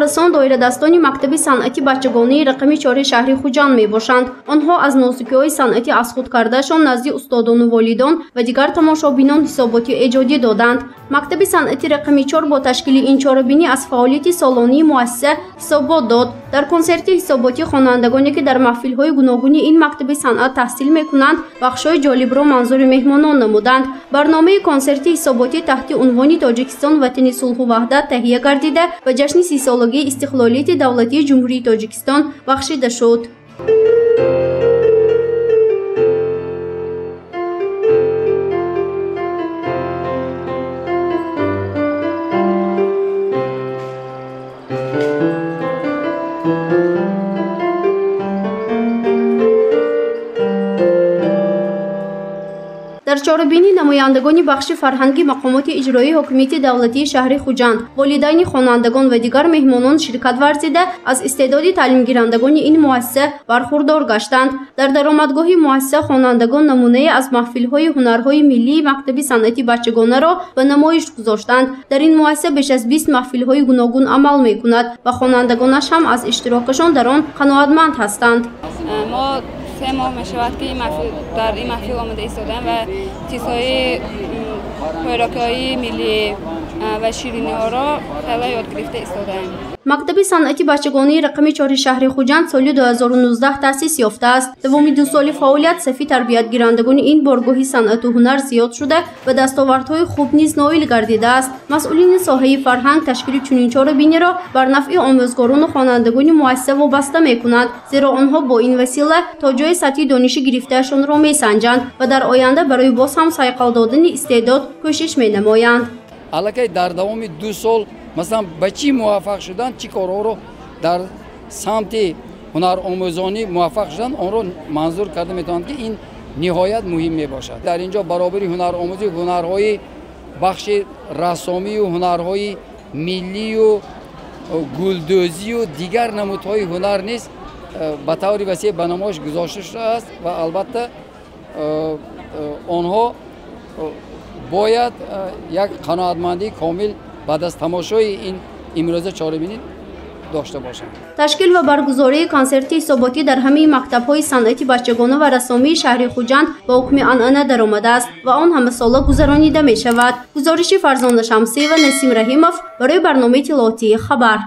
رسان دایره‌دستان مکتب صنعتی بچگانه رقم 4 شهر خوجند میباشند. آنها از نازکی‌های صنعتی از خود کردهشان نزد استادان و والدان و دیگر تماشابینان حساباتی ایجادی دادند. مکتب صنعتی رقم 4 با تشکیل این چاره‌بینی از فعالیت سالانه مؤسسه حسابات داد. در کنسرت حساباتی خوانندگانی که در محفل‌های گوناگون این مکتب صنعت تحصیل می‌کنند بخش‌های جالب را منظور مهمانان نمودند. برنامه کنسرت حساباتی تحت عنوان تاجیکستان وطن صلح و وحدت تهیه گردیده و جشن 30 سالگی استقلالیت دولتی جمهوری تاجیکستان بخشیده شد. در چاره‌بینی نمایندگان بخش فرهنگی مقامات اجرایی حکومت دولتی شهر خوجند، والدین خوانندگان و دیگر مهمانان شرکت ورزیده از استعداد تعلیم گیرندگان این مؤسسه برخوردار گشتند. در درآمدگاه مؤسسه خوانندگان نمونه از محفل‌های هنرهای ملی مکتب صنعتی بچگانه را به نمایش گذاشتند. در این مؤسسه بیش از 20 محفل‌های گوناگون عمل می‌کند و خوانندگانش هم از اشتراکشان در آن قناعتمند هستند. ما 3 ماه می‌شود که در این محفل آماده ایستادیم و چیزهای خوراک‌های ملی و شیرینی‌ها را خیلی یاد گرفته ایستادیم. مکتب صنعتی بچگانه رقم 4 شهر خوجند سال 2019 تأسیس یافته است. دومین 2 سال فعالیت صفی تربیت گیرندگان این بارگاه صنعت و هنر زیاد شده و دستاوردهای خوب نیز نائل گردیده است. مسئولین ساحه فرهنگ تشکیل چنین چاره‌بینی را بر نفع آموزگاران و خوانندگان مؤسسه وابسته می‌کنند، زیرا آنها با این وسیله تا جای سطحی دانشی گرفته‌شان را می‌سنجند و در آینده برای باز هم صیقل دادن استعداد کوشش می‌نمایند. الکی در دوام 2 سال مثلا به چی موفق شدن، چی کارها رو در سمت هنر آموزانی موفق شدن، آن رو منظور کرده میتوانند که این نهایت مهم می باشد. در اینجا برابری هنر آموزی، هنرهای بخش رسامی و هنرهای ملی و گلدوزی و دیگر نمودهای هنر نیست به طور وسیع به نمایش گذاشته شده است و البته آنها باید یک قناعتمندی کامل بعد از تماشای این امروزه چاره‌بینی داشته باشند. تشکیل و برگزاری کنسرت حساباتی در همه مکتب‌های صنعتی بچگانه و رسامی شهر خوجند با حکم عنعنه درآمده است و آن همه ساله گذرانیده می شود. گزارش فرزانه شمسی و نسیم رحیمов برای برنامه اطلاعاتی خبر.